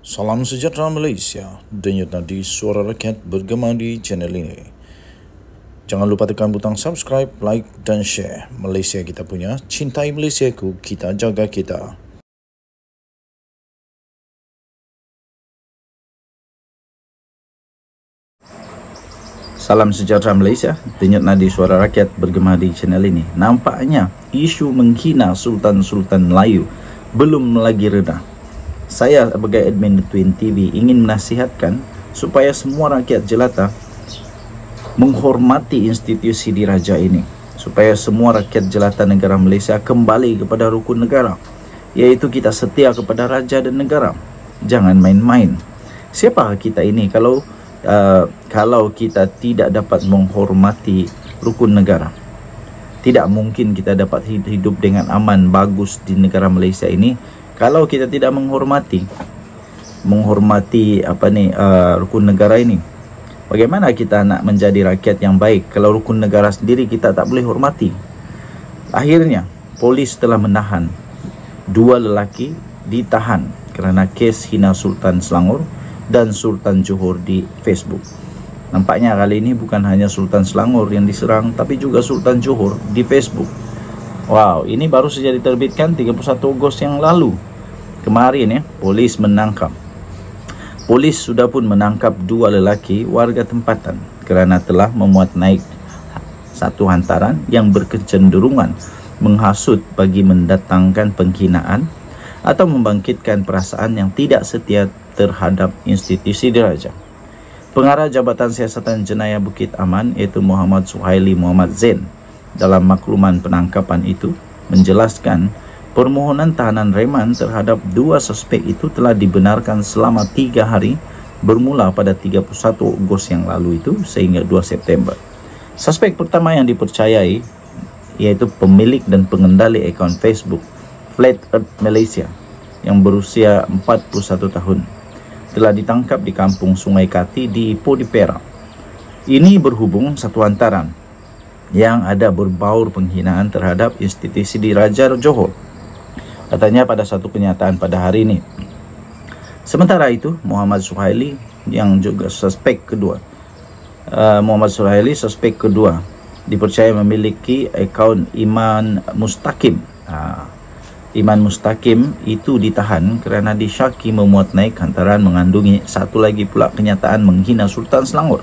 Salam sejahtera Malaysia, denyut nadi suara rakyat bergema di channel ini. Jangan lupa tekan butang subscribe, like dan share. Malaysia kita punya, cintai Malaysiaku, kita jaga kita. Salam sejahtera Malaysia, denyut nadi suara rakyat bergema di channel ini. Nampaknya isu menghina Sultan-Sultan Melayu belum lagi reda. Saya sebagai admin Twin TV ingin menasihatkan supaya semua rakyat jelata menghormati institusi diraja ini, supaya semua rakyat jelata negara Malaysia kembali kepada rukun negara, iaitu kita setia kepada raja dan negara. Jangan main-main. Siapa kita ini kalau kita tidak dapat menghormati rukun negara? Tidak mungkin kita dapat hidup dengan aman bagus di negara Malaysia ini kalau kita tidak menghormati rukun negara ini. Bagaimana kita nak menjadi rakyat yang baik kalau rukun negara sendiri kita tak boleh hormati? Akhirnya polis telah menahan dua lelaki, ditahan kerana kes hina Sultan Selangor dan Sultan Johor di Facebook. Nampaknya kali ini bukan hanya Sultan Selangor yang diserang, tapi juga Sultan Johor di Facebook. Wow, ini baru saja diterbitkan 31 Ogos yang lalu. Kemarin polis menangkap. Polis sudah pun menangkap dua lelaki warga tempatan kerana telah memuat naik satu hantaran yang berkecenderungan menghasut bagi mendatangkan penghinaan atau membangkitkan perasaan yang tidak setia terhadap institusi diraja. Pengarah Jabatan Siasatan Jenayah Bukit Aman iaitu Muhammad Suhaili Muhammad Zain dalam makluman penangkapan itu menjelaskan permohonan tahanan reman terhadap dua suspek itu telah dibenarkan selama 3 hari bermula pada 31 Ogos yang lalu itu sehingga 2 September. Suspek pertama yang dipercayai iaitu pemilik dan pengendali akaun Facebook Flat Earth Malaysia yang berusia 41 tahun. Telah ditangkap di kampung Sungai Kati di Ipoh di Perak. Ini berhubung satu hantaran yang ada berbaur penghinaan terhadap institusi diraja Johor, katanya pada satu kenyataan pada hari ini. Sementara itu Muhammad Suhaili yang juga suspek kedua, dipercaya memiliki akaun Iman Mustaqim. Iman Mustaqim itu ditahan kerana disyaki memuat naik hantaran mengandungi satu lagi pula kenyataan menghina Sultan Selangor.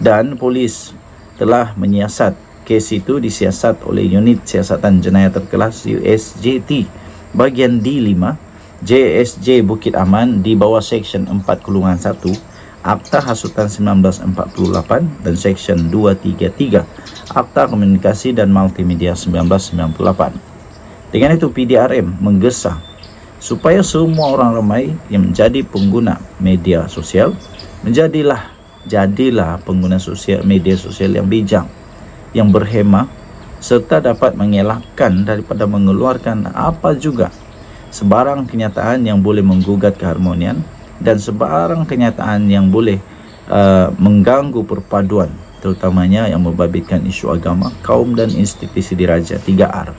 Dan polis telah menyiasat kes itu disiasat oleh Unit Siasatan Jenayah Terkelas USJT bahagian D5 JSJ Bukit Aman di bawah Seksyen 4-1 Akta Hasutan 1948 dan Seksyen 233 Akta Komunikasi dan Multimedia 1998. Dengan itu PDRM menggesa supaya semua orang ramai yang menjadi pengguna media sosial jadilah pengguna media sosial yang bijak, yang berhemah serta dapat mengelakkan daripada mengeluarkan apa juga sebarang kenyataan yang boleh menggugat keharmonian dan sebarang kenyataan yang boleh mengganggu perpaduan, terutamanya yang membabitkan isu agama, kaum dan institusi diraja 3R.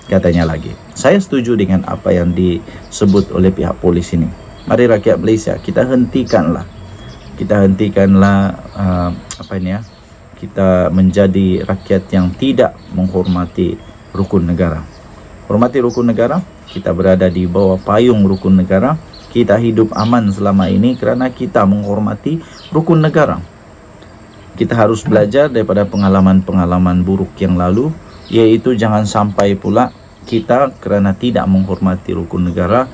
Katanya lagi, saya setuju dengan apa yang disebut oleh pihak polis ini. Mari rakyat Malaysia, kita hentikanlah kita menjadi rakyat yang tidak menghormati rukun negara. Hormati rukun negara, kita berada di bawah payung rukun negara, kita hidup aman selama ini kerana kita menghormati rukun negara. Kita harus belajar daripada pengalaman-pengalaman buruk yang lalu, iaitu jangan sampai pula kita kerana tidak menghormati rukun negara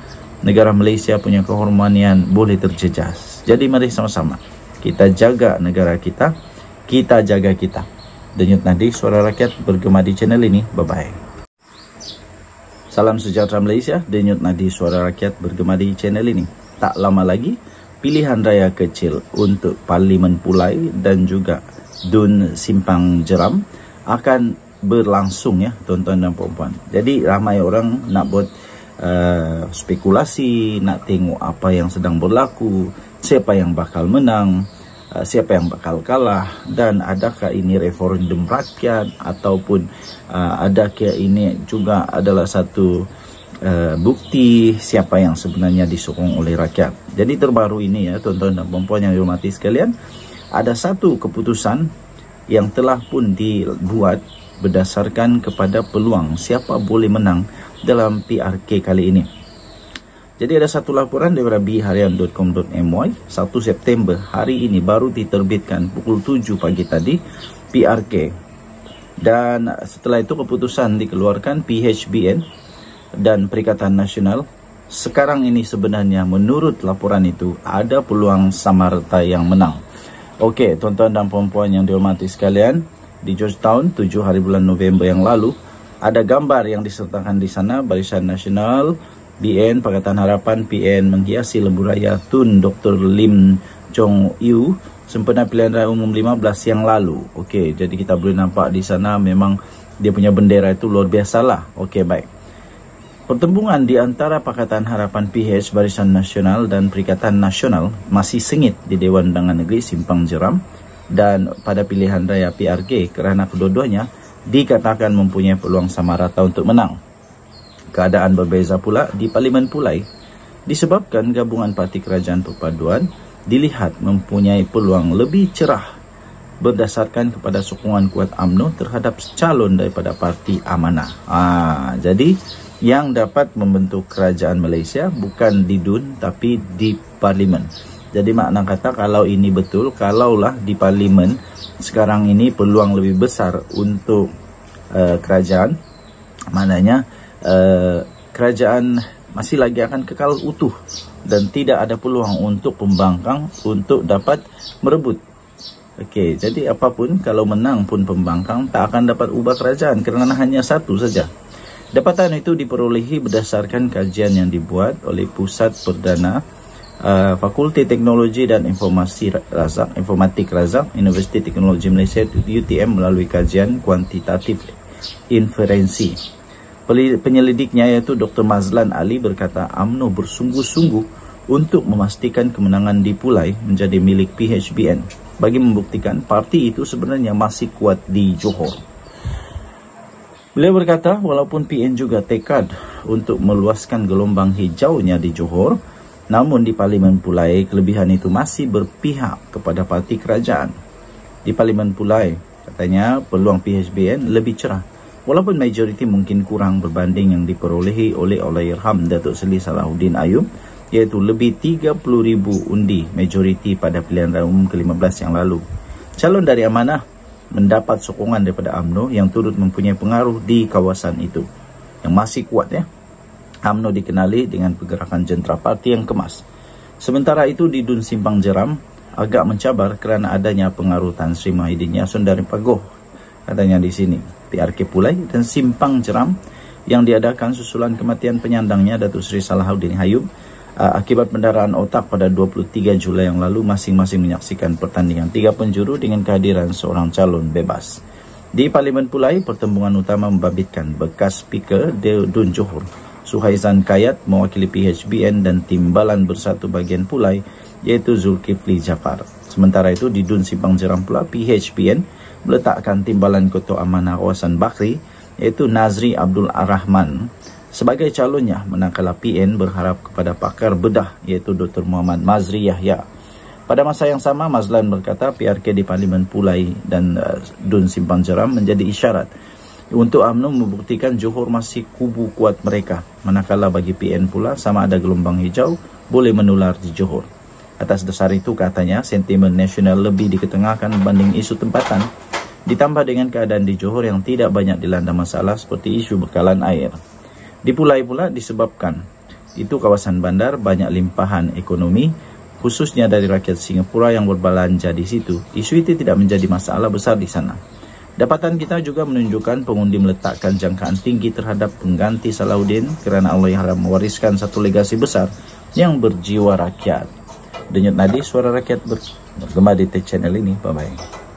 Malaysia punya kehormatan boleh terjejas. Jadi mari sama-sama kita jaga negara kita, kita jaga kita. Denyut nadi suara rakyat bergema di channel ini. Bye-bye. Salam sejahtera Malaysia, denyut nadi suara rakyat bergema di channel ini. Tak lama lagi pilihan raya kecil untuk Parlimen Pulai dan juga Dun Simpang Jeram akan berlangsung ya tuan-tuan dan puan-puan. Jadi ramai orang nak buat spekulasi, nak tengok apa yang sedang berlaku, siapa yang bakal menang, siapa yang bakal kalah, dan adakah ini referendum rakyat ataupun adakah ini juga adalah satu bukti siapa yang sebenarnya disokong oleh rakyat. Jadi terbaru ini ya tuan-tuan dan puan-puan yang dihormati sekalian, ada satu keputusan yang telah pun dibuat berdasarkan kepada peluang siapa boleh menang dalam PRK kali ini. Jadi ada satu laporan daripada bharian.com.my 1 September hari ini baru diterbitkan pukul 7 pagi tadi PRK. Dan setelah itu keputusan dikeluarkan PHBN dan Perikatan Nasional. Sekarang ini sebenarnya menurut laporan itu ada peluang Samarta yang menang. Okey, tuan-tuan dan puan-puan yang dihormati sekalian, di Georgetown 7 hari bulan November yang lalu ada gambar yang disertakan di sana Barisan Nasional, BN Pakatan Harapan, PN menghiasi lembu raya Tun Dr. Lim Chong Yu sempena pilihan raya umum 15 yang lalu. Okey, jadi kita boleh nampak di sana memang dia punya bendera itu luar biasalah. Okey, baik. Pertembungan di antara Pakatan Harapan PH Barisan Nasional dan Perikatan Nasional masih sengit di Dewan Undangan Negeri Simpang Jeram dan pada pilihan raya PRK kerana kedua-duanya dikatakan mempunyai peluang sama rata untuk menang. Keadaan berbeza pula di Parlimen Pulai disebabkan gabungan Parti Kerajaan Perpaduan dilihat mempunyai peluang lebih cerah berdasarkan kepada sokongan kuat UMNO terhadap calon daripada Parti Amanah. Jadi yang dapat membentuk kerajaan Malaysia bukan di DUN tapi di Parlimen. Jadi makna kata kalau ini betul, kalaulah di Parlimen sekarang ini peluang lebih besar untuk kerajaan, maknanya kerajaan masih lagi akan kekal utuh dan tidak ada peluang untuk pembangkang untuk dapat merebut. Okey, jadi apapun kalau menang pun pembangkang tak akan dapat ubah kerajaan kerana hanya satu saja. Dapatan itu diperolehi berdasarkan kajian yang dibuat oleh Pusat Perdana Fakulti Teknologi dan Informatik Razak Universiti Teknologi Malaysia UTM melalui kajian kuantitatif inferensi. Penyelidiknya iaitu Dr. Mazlan Ali berkata UMNO bersungguh-sungguh untuk memastikan kemenangan di Pulai menjadi milik PHBN bagi membuktikan parti itu sebenarnya masih kuat di Johor. Beliau berkata walaupun PN juga tekad untuk meluaskan gelombang hijaunya di Johor, namun di Parlimen Pulai kelebihan itu masih berpihak kepada parti kerajaan. Di Parlimen Pulai katanya peluang PHBN lebih cerah walaupun majoriti mungkin kurang berbanding yang diperolehi oleh Allahyarham Datuk Seri Salahuddin Ayub iaitu lebih 30,000 undi majoriti pada pilihan raya umum ke-15 yang lalu. Calon dari Amanah mendapat sokongan daripada UMNO yang turut mempunyai pengaruh di kawasan itu yang masih kuat ya. UMNO dikenali dengan pergerakan jentera parti yang kemas. Sementara itu di DUN Simpang Jeram agak mencabar kerana adanya pengaruh Tan Sri Mahidin Yassin dari Pagoh. Katanya di sini PRK Pulai dan Simpang Jeram yang diadakan susulan kematian penyandangnya Datuk Seri Salahuddin Ayub akibat pendarahan otak pada 23 Julai yang lalu. Masing-masing menyaksikan pertandingan 3 penjuru dengan kehadiran seorang calon bebas. Di Parlimen Pulai, pertembungan utama membabitkan bekas Speaker DUN Johor Suhaizan Kayat mewakili PHBN dan Timbalan Bersatu Bahagian Pulai iaitu Zulkifli Jaafar. Sementara itu di DUN Simpang Jeram pula PHBN meletakkan Timbalan Ketua Amanah Kawasan Bakri iaitu Nazri Abdul Ar-Rahman sebagai calonnya, manakala PN berharap kepada pakar bedah iaitu Dr. Muhammad Mazri Yahya. Pada masa yang sama, Mazlan berkata PRK di Parlimen Pulai dan DUN Simpang Jeram menjadi isyarat untuk UMNO membuktikan Johor masih kubu kuat mereka, manakala bagi PN pula sama ada gelombang hijau boleh menular di Johor. Atas dasar itu katanya sentimen nasional lebih diketengahkan berbanding isu tempatan, ditambah dengan keadaan di Johor yang tidak banyak dilanda masalah seperti isu bekalan air. Di Pulai pula disebabkan itu kawasan bandar banyak limpahan ekonomi khususnya dari rakyat Singapura yang berbelanja di situ. Isu itu tidak menjadi masalah besar di sana. Dapatan kita juga menunjukkan pengundi meletakkan jangkaan tinggi terhadap pengganti Salahuddin kerana Allahyarham mewariskan satu legasi besar yang berjiwa rakyat. Denyut nadi suara rakyat bergema di channel ini. Bye-bye.